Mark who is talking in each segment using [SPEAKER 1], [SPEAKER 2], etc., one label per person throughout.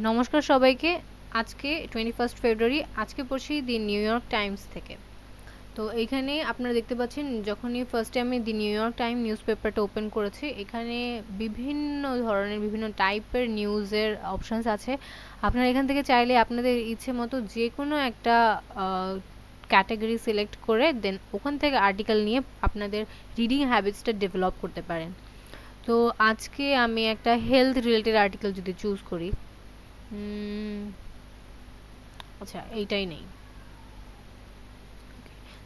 [SPEAKER 1] নমস্কার সবাইকে। আজকে 21 ফেব্রুয়ারি। আজকে পড়ছি দি নিউ ইয়র্ক টাইমস থেকে। তো এইখানে আপনারা দেখতে পাচ্ছেন যখনই ফার্স্টে আমি দি নিউ ইয়র্ক টাইম নিউজ পেপারটা ওপেন করেছি, এখানে বিভিন্ন ধরনের বিভিন্ন টাইপের নিউজের অপশানস আছে। আপনারা এখান থেকে চাইলে আপনাদের ইচ্ছে মতো যে কোনো একটা ক্যাটাগরি সিলেক্ট করে দেন ওখান থেকে আর্টিকেল নিয়ে আপনাদের রিডিং হ্যাবিটসটা ডেভেলপ করতে পারেন। তো আজকে আমি একটা হেলথ রিলেটেড আর্টিকেল যদি চুজ করি, আচ্ছা এইটাই নেই।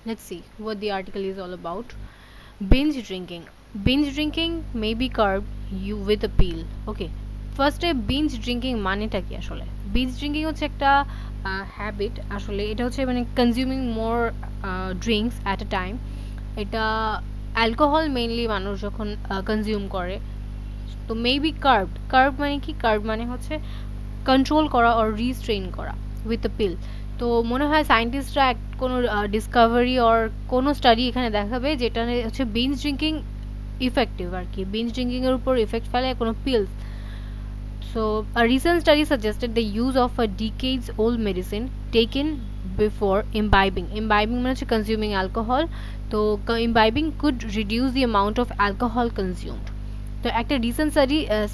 [SPEAKER 1] Let's see what the article is all about. Binge drinking. Binge drinking may be curbed you with a pill. Okay. ফার্স্টে বিঞ্জ ড্রিঙ্কিং মানেটা কি আসলে? বিঞ্জ ড্রিঙ্কিং হচ্ছে একটা হ্যাবিট। আসলে এটা হচ্ছে মানে consuming more drinks at a time. এটা অ্যালকোহল মেইনলি মানুষ যখন কনজিউম করে। তো মেবি কার্বড মানে কি? কার্ব মানে হচ্ছে কন্ট্রোল করা অর রিস্ট্রেইন করা উইথ আ পিল। তো মনে হয় সায়েন্টিস্টরা কোনো ডিসকাভারি অর কোনো স্টাডি এখানে দেখাবে যেটা হচ্ছে বিঞ্জ ড্রিঙ্কিং ইফেক্টিভ আর কি, বিঞ্জ ড্রিঙ্কিংয়ের উপর ইফেক্ট ফেলে কোনো pills. So, a recent study suggested the use of a decades-old medicine taken before imbibing. Imbibing means consuming alcohol. So, imbibing could reduce the amount of alcohol consumed. তো একটা recent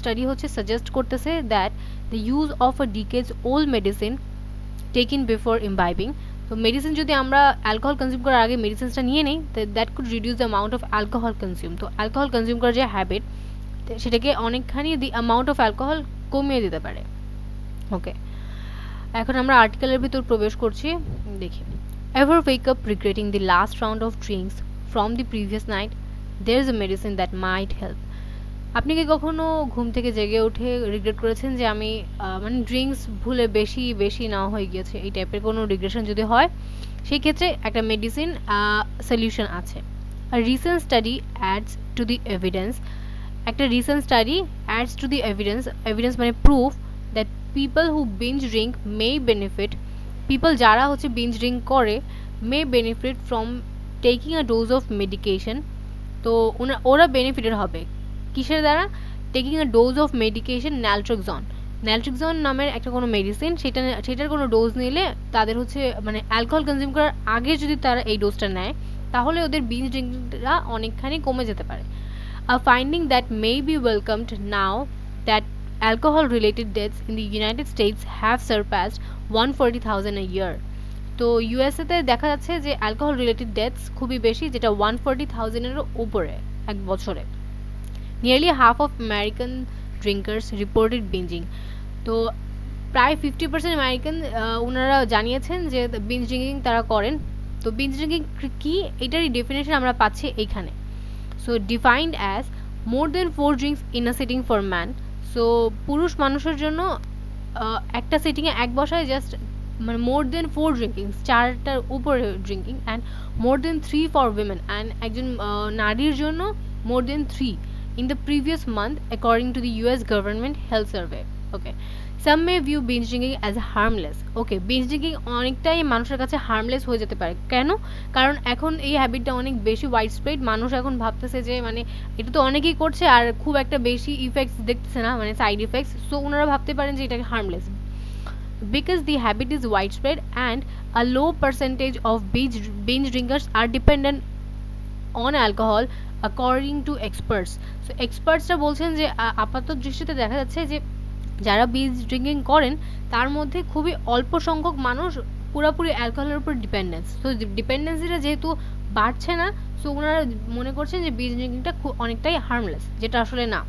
[SPEAKER 1] study হচ্ছে suggest করতেছে that the use of a decades old medicine taking before imbibing. তো medicine যদি আমরা alcohol consume করার আগে মেডিসিনসটা নিয়ে নিই, that could reduce the amount of alcohol consume. তো অ্যালকোহল কনজিউম করার যে হ্যাবিট, সেটাকে অনেকখানি দি অ্যামাউন্ট অফ অ্যালকোহল কমিয়ে দিতে পারে। ওকে, এখন আমরা আর্টিকেলের ভিতর প্রবেশ করছি। দেখি, ever wake up regretting the last round of drinks from the previous night, there is a medicine that might help. আপনি কি কখনো ঘুম থেকে জেগে উঠে রিগ্রেট করেছেন যে আমি মানে ড্রিঙ্কস ভুলে বেশি নেওয়া হয়ে গিয়েছে, এই টাইপের কোনো রিগ্রেশন যদি হয়, সেই ক্ষেত্রে একটা মেডিসিন সলিউশন আছে। আর recent study adds to the evidence. একটা recent study adds to the evidence মানে proof that people who binge drink may benefit. People যারা হচ্ছে বিঞ্জ ড্রিঙ্ক করে may benefit from taking a dose of medication. তো ওরা benefited হবে কিসের দ্বারা? Taking a dose of medication naltrexone নামের একটা কোনো মেডিসিন, সেটার কোনো ডোজ নিলে তাদের হচ্ছে মানে অ্যালকোহল কনজিউম করার আগে যদি তারা এই ডোজটা নেয়, তাহলে ওদের বিঞ্জ ড্রিঙ্কটা অনেকখানি কমে যেতে পারে। A finding that may be welcomed now that alcohol related deaths in the United States have surpassed 140,000 a year. তো ইউএসএতে দেখা যাচ্ছে যে অ্যালকোহল রিলেটেড ডেথস খুবই বেশি, যেটা 140,000-এরও উপরে এক বছরে। Nearly half of American drinkers reported bingeing. তো প্রায় 50% আমেরিকান ওনারা জানিয়েছেন যে বিঞ্জ ড্রিঙ্কিং তারা করেন। তো বিঞ্জ ড্রিঙ্কিং কি, এটারই ডেফিনেশন আমরা পাচ্ছি এইখানে। So defined as more than 4 drinks in a sitting for man. So পুরুষ মানুষের জন্য একটা সিটিংয়ে এক বসায় জাস্ট মানে মোর দেন 4 ড্রিঙ্কিং, 4টার উপরে drinking, and more than 3 for women, and একজন নারীর জন্য মোর than 3 in the previous month according to the US government health survey. Okay, some may view binge drinking as harmless. Okay, binge drinking অনেকটাই মানুষের কাছে harmless হয়ে যেতে পারে। কেন? কারণ এখন এই হ্যাবিটটা অনেক বেশি ওয়াইড স্প্রেড। মানুষ এখন ভাবতেছে যে মানে এটা তো অনেকেই করছে আর খুব একটা বেশি ইফেক্টস দেখতেছে না, মানে সাইড ইফেক্টস। সো ওনারা ভাবতে পারেন যে এটাকে harmless. Because the habit is widespread and a low percentage of binge drinkers are dependent on alcohol according to experts. So এক্সপার্টসরা বলছেন যে আপাত দৃষ্টিতে দেখা যাচ্ছে যে যারা বিঞ্জ ড্রিঙ্কিং করেন তার মধ্যে খুবই অল্প সংখ্যক মানুষ পুরোপুরি অ্যালকোহলের উপর ডিপেন্ডেন্স। তো ডিপেন্ডেন্সিটা যেহেতু বাড়ছে না, সো ওনারা মনে করছেন যে বিঞ্জ ড্রিঙ্কিংটা অনেকটাই হার্মলেস, যেটা আসলে না।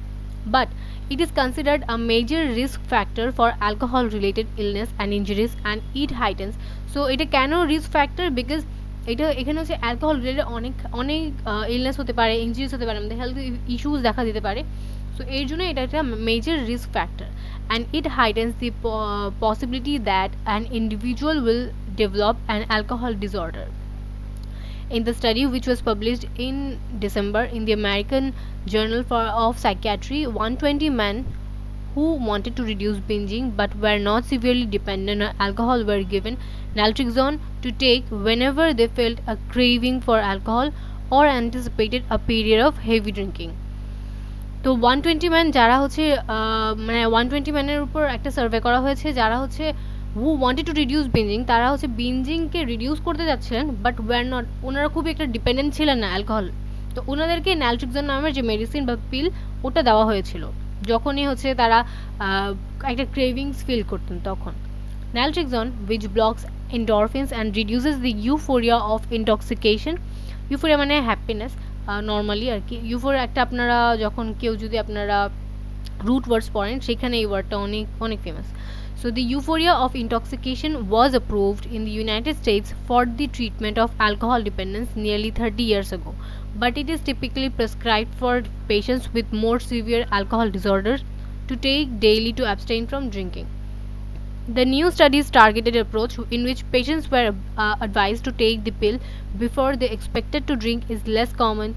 [SPEAKER 1] But it is considered a major risk factor for alcohol related illness and injuries and it heightens. So এটা কেন রিস্ক ফ্যাক্টর? বিকজ এটা এখানে হচ্ছে অ্যালকোহল রিলেটেড অনেক ইলনেস হতে পারে, ইনজুরিস হতে পারে, আমাদের হেলথ ইস্যুস দেখা দিতে পারে। সো এর জন্য এটা একটা major risk factor and it heightens the possibility that an individual will develop an alcohol disorder. In the study, which was published in December in the American Journal of Psychiatry, 120 men who wanted to reduce binging but were not severely dependent on alcohol were given naltrexone to take whenever they felt a craving for alcohol or anticipated a period of heavy drinking. তো 120 man যারা হচ্ছে মানে 120 ম্যানের উপর একটা survey করা হয়েছে যারা হচ্ছে হু ওয়ান্টেড টু রিডিউস বিঞ্জিং, তারা হচ্ছে বিঞ্জিংকে রিডিউস করতে যাচ্ছিলেন বাট ওয়ার নট, ওনারা খুবই একটা ডিপেন্ডেন্ট ছিলেন না অ্যালকোহল। তো ওনাদেরকে ন্যালট্রিক্সন নামের যে মেডিসিন বা পিল ওটা দেওয়া হয়েছিল যখনই হচ্ছে তারা একটা ক্রেভিংস ফিল করতেন তখন। Naltrexone, which blocks endorphins and reduces the euphoria of intoxication. Euphoria মানে হ্যাপিনেস নর্মালি আর কি। ইউফোরিয়া একটা আপনারা যখন কেউ যদি আপনারা রুট ওয়ার্ডস পড়েন সেখানে এই ওয়ার্ডটা অনেক অনেক famous. So the euphoria of intoxication was approved in the United States for the treatment of alcohol dependence nearly 30 years ago, but it is typically prescribed for patients with more severe alcohol disorders to take daily to abstain from drinking. The new study's targeted approach, in which patients were advised to take the pill before they expected to drink, is less common,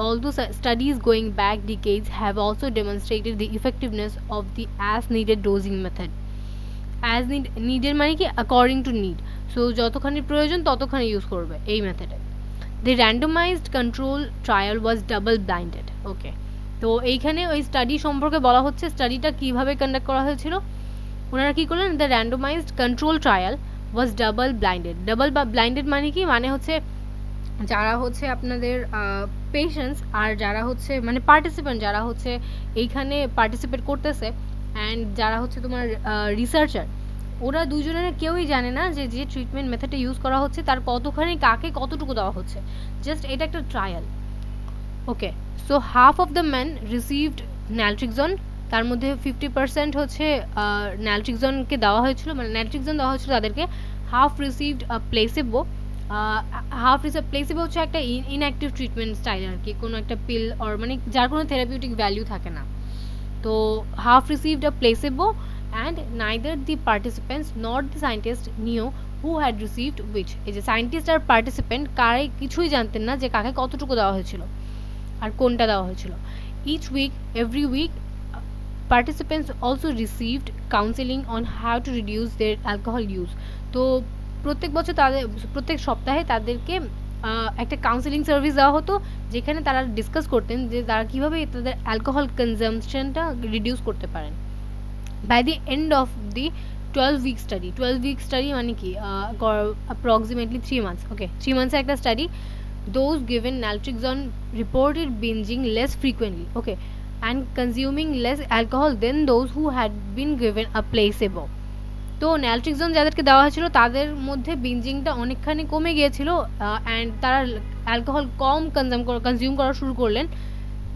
[SPEAKER 1] although studies going back decades have also demonstrated the effectiveness of the as needed dosing method. As needed মানে কি according to need, so যতখানি প্রয়োজন ততখানি use করবে এই মেথডে। The randomized control trial was double blinded. ওকে, তো এইখানে ওই স্টাডি সম্পর্কে বলা হচ্ছে স্টাডিটা কিভাবে কন্ডাক্ট করা হয়েছিল। ওনারা কী করলেন, the randomized control trial was double blinded. Double blinded মানে কি, মানে হচ্ছে যারা হচ্ছে আপনাদের পেশেন্টস আর যারা হচ্ছে মানে পার্টিসিপেন্ট যারা হচ্ছে এইখানে পার্টিসিপেট করতেছে অ্যান্ড যারা হচ্ছে তোমার রিসার্চার, ওরা দুজনের কেউই জানে না যে যে ট্রিটমেন্ট মেথডটা ইউজ করা হচ্ছে তার কতখানি কাকে কতটুকু দেওয়া হচ্ছে, জাস্ট এটা একটা trial. Okay, so half of the man received naltrexone, তার মধ্যে 50% হচ্ছে ন্যালট্রিক্সনকে দেওয়া হয়েছিল, মানে ন্যালট্রিক্সন দেওয়া হয়েছিল তাদেরকে। Half received placebo, half receive placebo হচ্ছে একটা ইনঅ্যাক্টিভ ট্রিটমেন্ট স্টাইল আর কি, কোনো একটা পিল অর মানে যার কোনো থেরাপিউটিক ভ্যালু থাকে না। তো half received a placebo and neither the participants not the scientist new who had received which. এই যে সায়েন্টিস্ট আর পার্টিসিপেন্ট কারাই কিছুই জানতেন না যে কাকে কতটুকু দেওয়া হয়েছিল আর কোনটা দেওয়া হয়েছিল। Each week, every week, participants also received counseling on how to reduce their alcohol use. তো প্রত্যেক বছর তাদের প্রত্যেক সপ্তাহে তাদেরকে একটা কাউন্সেলিং সার্ভিস দেওয়া হতো যেখানে তারা ডিসকাস করতেন যে তারা কীভাবে তাদের অ্যালকোহল কনজাম্পশনটা রিডিউস করতে পারেন। By the end of the 12-week study, 12-week study মানে কি approximately 3 months, ওকে 3 months একটা study, those given naltrexone reported binging less frequently, okay, and consuming less alcohol than those who had been given a placebo. তো ন্যালট্রিক্সন যাদেরকে দেওয়া হয়েছিল তাদের মধ্যে বিঞ্জিংটা অনেকখানি কমে গিয়েছিল অ্যান্ড তারা অ্যালকোহল কম কনজিউম করা শুরু করলেন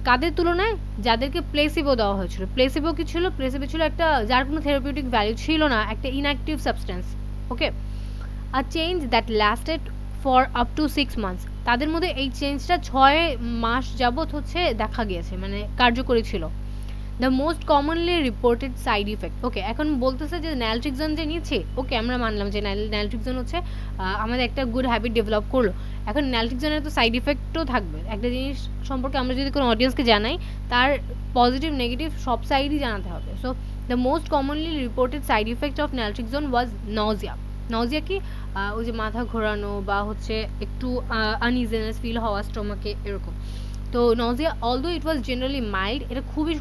[SPEAKER 1] কাদের তুলনায়, যাদেরকে প্লেসিবো দেওয়া হয়েছিল। প্লেসিবো কি ছিল, প্লেসিবো ছিল একটা যার কোনো থেরাপিউটিক ভ্যালু ছিল না, একটা inactive substance. Okay, a change that lasted for up to 6 months, তাদের মধ্যে এই চেঞ্জটা 6 মাস যাবৎ হচ্ছে দেখা গিয়েছে, মানে কার্যকরী ছিল। The most commonly reported side effect, okay এখন বলতেছে যে ন্যালট্রিক্সন যে নিচ্ছে, ওকে আমরা মানলাম যে ন্যালট্রিক্সন হচ্ছে আমাদের একটা গুড হ্যাবিট ডেভেলপ করলো, এখন ন্যালট্রিক্সনের তো সাইড ইফেক্টও থাকবে। একটা জিনিস সম্পর্কে আমরা যদি কোনো অডিয়েন্সকে জানাই তার পজিটিভ নেগেটিভ সব সাইডই জানাতে হবে। So the most commonly reported side effect of naltrexone was nausea. Nausea কি, ওই যে মাথা ঘোরানো বা হচ্ছে একটু আনইজিনেস ফিল হওয়া স্টোমাকে এরকম। তো nausea although it was generally mild, এটা খুবই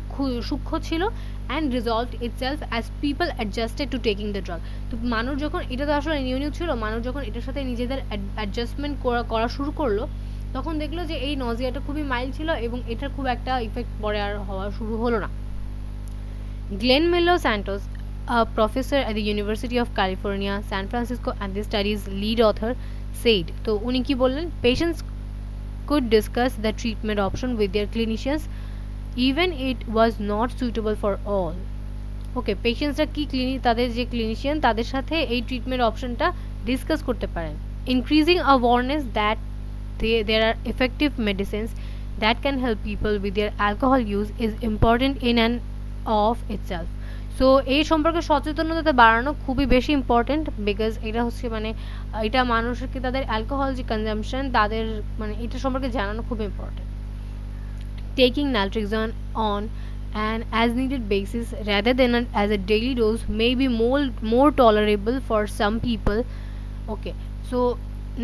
[SPEAKER 1] সূক্ষ্ম ছিল and resolved itself as people adjusted to taking the drug. তো মানুষ যখন, এটা তো আসলে নিউ ছিল, মানুষ যখন এটার সাথে নিজেদের অ্যাডজাস্টমেন্ট করা শুরু করলো তখন দেখলো যে এই নজিয়াটা খুবই মাইল্ড ছিল এবং এটার খুব একটা ইফেক্ট পরে আর হওয়া শুরু হলো না। গ্লেন মেলো Santos, a professor at the University of California, San Francisco and the study's lead author said, তো উনি কি বললেন, patients could discuss the treatment option with their clinicians even it was not suitable for all. ওকে, পেশেন্টসরা কি তাদের যে clinician তাদের সাথে এই ট্রিটমেন্ট অপশনটা ডিসকাস করতে পারেন। Increasing awareness that there are effective medicines that can help people with their alcohol use is important in and of itself. So এই সম্পর্কে সচেতনতা বাড়ানো খুবই বেশি ইম্পর্টেন্ট, বিকজ এটা হচ্ছে মানে এটা মানুষকে তাদের অ্যালকোহল যে কনজাম্পশন তাদের মানে এটা সম্পর্কে জানানো খুব important. Taking naltrexone on an as needed basis rather than as a daily dose may be more tolerable for some people. Okay, so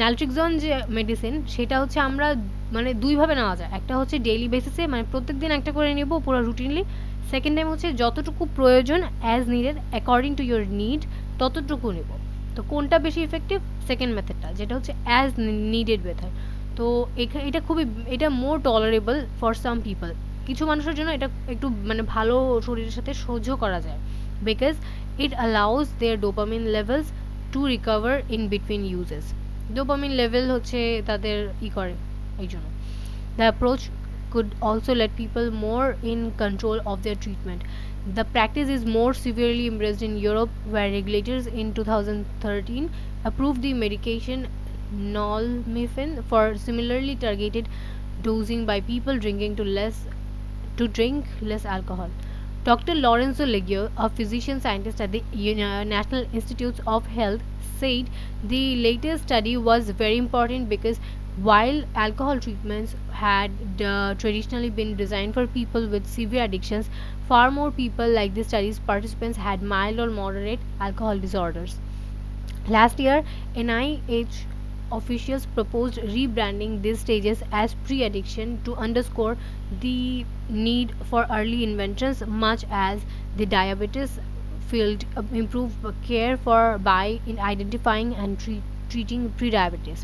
[SPEAKER 1] naltrexone যে মেডিসিন সেটা হচ্ছে আমরা মানে দুইভাবে নেওয়া যায়। একটা হচ্ছে ডেইলি বেসিসে, মানে প্রত্যেকদিন একটা করে নেব পুরো রুটিনলি। সেকেন্ড টাইম হচ্ছে যতটুকু প্রয়োজন as needed according to your need ততটুকু নেব। তো কোনটা বেশি ইফেক্টিভ? সেকেন্ড মেথডটা, যেটা হচ্ছে অ্যাজ নিডেড মেথড। তো এটা খুবই, এটা মোর টলারেবল ফর সাম পিপল। কিছু মানুষের জন্য এটা একটু মানে ভালো শরীরের সাথে সহ্য করা যায়, because it allows their dopamine levels to recover in between uses. Dopamine level হচ্ছে তাদের করে এই জন্য। The approach could also let people more in control of their treatment. The practice is more severely embraced in Europe, where regulators in 2013 approved the medication nalmefene for similarly targeted dosing by people to drink less alcohol. Dr. Lorenzo Leggio, a physician scientist at the National Institutes of Health, said the latest study was very important because while alcohol treatments had traditionally been designed for people with severe addictions, far more people like the study's participants had mild or moderate alcohol disorders. Last year, NIH officials proposed rebranding these stages as pre addiction to underscore the need for early interventions, much as the diabetes field improve care for by in identifying and treating prediabetes.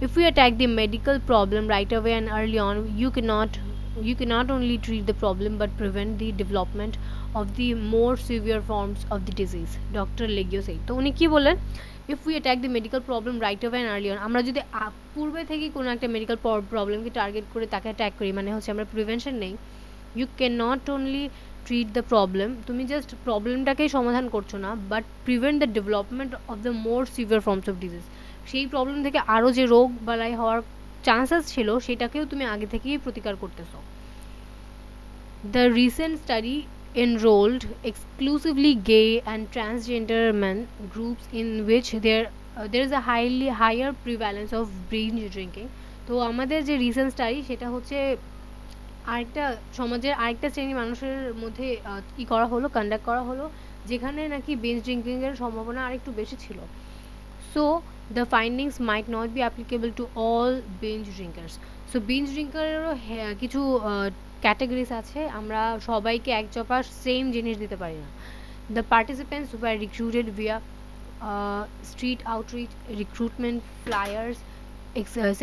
[SPEAKER 1] If we attack the medical problem right away and early on, you cannot only treat the problem but prevent the development of the more severe forms of the disease. Dr. Legio said. তো উনি কি বললেন? If we attack the medical problem right away and early on, আমরা যদি পূর্বে থেকে কোনো একটা মেডিকেল প্রবলেমকে টার্গেট করে তাকে অ্যাটাক করি, মানে হচ্ছে আমরা প্রিভেনশন নেই, you can not only treat the problem, তুমি জাস্ট প্রবলেমটাকেই সমাধান করছো না, but prevent the development of the more severe forms of disease. সেই প্রবলেম থেকে আরও যে রোগ বালাই হওয়ার চান্সেস ছিল সেটাকেও তুমি আগে থেকেই প্রতিকার করতেছো। The recent study enrolled exclusively gay and transgender men groups in which there is a higher prevalence of binge drinking. তো আমাদের যে রিসেন্ট স্টাডি সেটা হচ্ছে আরেকটা সমাজের আরেকটা শ্রেণী মানুষের মধ্যে করা হলো, কন্ডাক্ট করা হলো, যেখানে নাকি বিঞ্জ ড্রিঙ্কিংয়ের সম্ভাবনা আরেকটু বেশি ছিল। So the findings might not be applicable to all binge drinkers. So binge drinkerও কিছু ক্যাটাগরিজ আছে, আমরা সবাইকে এক চপা সেম জিনিস দিতে পারি না। The participants were recruited via street outreach, recruitment flyers,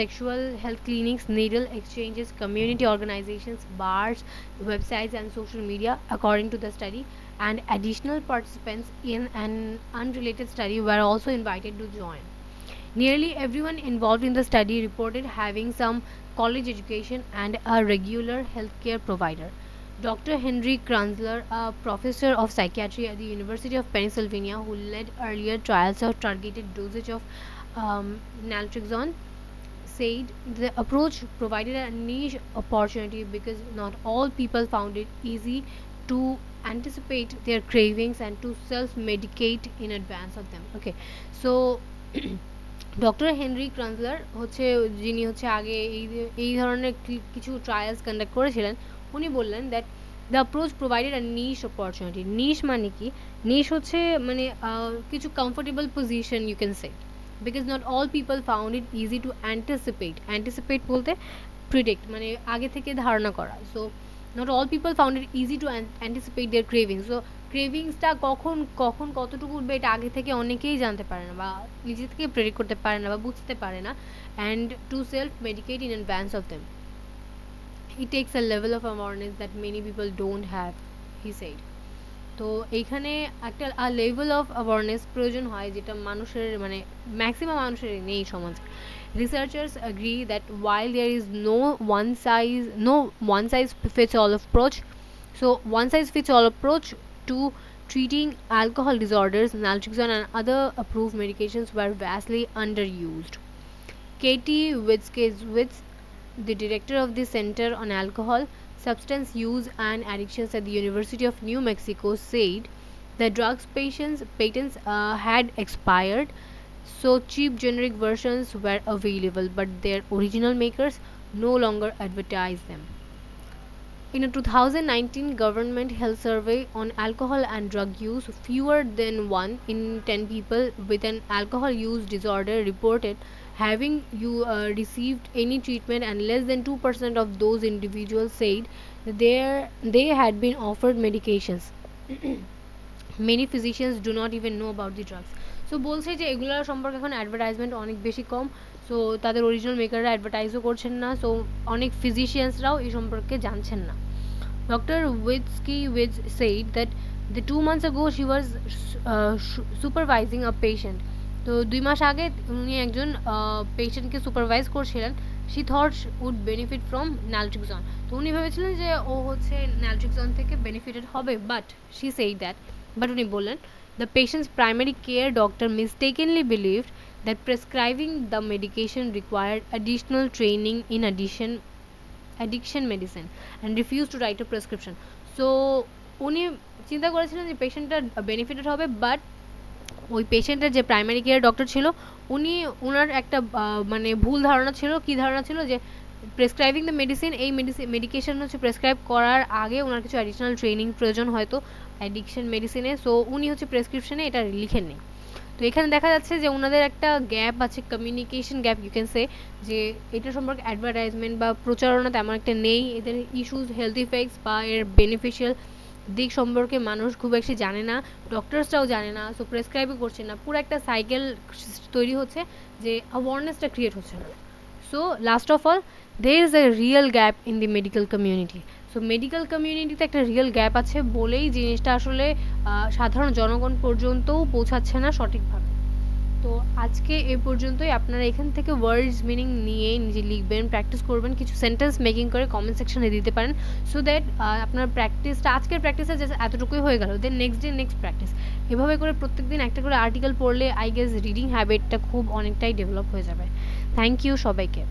[SPEAKER 1] sexual health clinics, needle exchanges, community organizations, bars, websites, and social media, according to the study. And additional participants in an unrelated study were also invited to join. Nearly everyone involved in the study reported having some college education and a regular healthcare provider. Dr. Henry Kranzler, a professor of psychiatry at the University of Pennsylvania, who led earlier trials of targeted dosage of naltrexone, said the approach provided a niche opportunity because not all people found it easy to anticipate their cravings and to self-medicate in advance of them. Okay, so doctor Henry Kranzler হচ্ছে যিনি হচ্ছে আগে এই ধরনের কিছু trials conduct করেছিলেন, উনি বললেন that the approach provided a niche opportunity. Niche মানে কি? নিশ হচ্ছে মানে কিছু comfortable position you can say, because not all people found it easy to anticipate বলতে প্রিডিক্ট, মানে আগে থেকে ধারণা করা। So not all people found it easy to anticipate their cravings. So ক্রেভিংসটা কখন কখন কতটুকু উঠবে এটা আগে থেকে অনেকেই জানতে পারে না, বা নিজে থেকে প্রেডিক্ট করতে পারে না, বা বুঝতে পারে না। And to self medicate in advance of them, it takes a level of awareness that many people don't have, he said. তো এইখানে একটা লেভেল অফ অ্যাওয়ারনেস প্রয়োজন হয়, যেটা মানুষের মানে ম্যাক্সিমাম মানুষের নেই সমাজে। Researchers agree that while there is no one size fits all approach, so one size fits all approach to treating alcohol disorders, naltrexone and other approved medications were vastly underused. Katie Witzkiewicz, the director of the Center on Alcohol, Substance Use and Addictions at the University of New Mexico, said the drug's patents had expired, so cheap generic versions were available, but their original makers no longer advertised them. In a 2019 government health survey on alcohol and drug use, fewer than 1 in 10 people with an alcohol use disorder reported having you received any treatment, and less than 2% of those individuals said that they had been offered medications. Many physicians do not even know about the drugs. So বলছে যে এগুলোর সম্পর্কে এখন advertisement অনেক বেশি কম, so তাদের original মেকাররা অ্যাডভার্টাইজও করছেন না, সো অনেক ফিজিশিয়ানসরাও এই সম্পর্কে জানছেন না. ডক্টর উইটস্কি said that the 2 months ago she was supervising a patient. তো 2 মাস আগে উনি একজন পেশেন্টকে সুপারভাইজ করছিলেন. she thought she would benefit from naltrexone. তো উনি ভেবেছিলেন যে ও হচ্ছে naltrexone থেকে বেনিফিটেড হবে, but she said that, but উনি বললেন, the patient's primary care doctor mistakenly believed that prescribing the medication required additional training in addiction medicine and refused to write a prescription. So উনি চিন্তা করেছিলেন যে পেশেন্টটা benefited হবে, but ওই পেশেন্টের যে প্রাইমারি কেয়ার ডক্টর ছিল উনি ওনার একটা মানে ভুল ধারণা ছিল. কী ধারণা ছিল? যে প্রেসক্রাইবিং দ্য মেডিসিন, এই মেডিকেশন হচ্ছে প্রেসক্রাইব করার আগে ওনার কিছু অ্যাডিশনাল ট্রেনিং প্রয়োজন হয়তো অ্যাডিকশন মেডিসিনে, সো উনি হচ্ছে প্রেসক্রিপশনে এটা লিখেননি. তো এখানে দেখা যাচ্ছে যে ওনাদের একটা গ্যাপ আছে, communication gap you can say, যে এটা সম্পর্কে অ্যাডভার্টাইজমেন্ট বা প্রচারণা তেমন একটা নেই. এদের ইস্যুস, হেলথ ইফেক্টস বা এর বেনিফিশিয়াল দিক সম্পর্কে মানুষ খুব বেশি জানে না, ডক্টরসরাও জানে না, সো প্রেসক্রাইবও করছে না. পুরো একটা সাইকেল তৈরি হচ্ছে যে অ্যাওয়ারনেসটা ক্রিয়েট হচ্ছে না. So last of all, there is a real gap in the medical community. So medical কমিউনিটিতে একটা রিয়েল গ্যাপ আছে বলেই জিনিসটা আসলে সাধারণ জনগণ পর্যন্তও পৌঁছাচ্ছে না সঠিকভাবে. তো আজকে এ পর্যন্তই. আপনারা এখান থেকে ওয়ার্ডস মিনিং নিয়ে নিজে লিখবেন, প্র্যাকটিস করবেন, কিছু সেন্টেন্স মেকিং করে কমেন্ট সেকশনে দিতে পারেন, সো দ্যাট আপনার প্র্যাকটিসটা, আজকের প্র্যাকটিসে যে এতটুকুই হয়ে গেল, then next day next practice, এভাবে করে প্রত্যেকদিন একটা করে আর্টিকেল পড়লে আই গেস রিডিং হ্যাবিটটা খুব অনেকটাই ডেভেলপ হয়ে যাবে. থ্যাংক ইউ সবাইকে.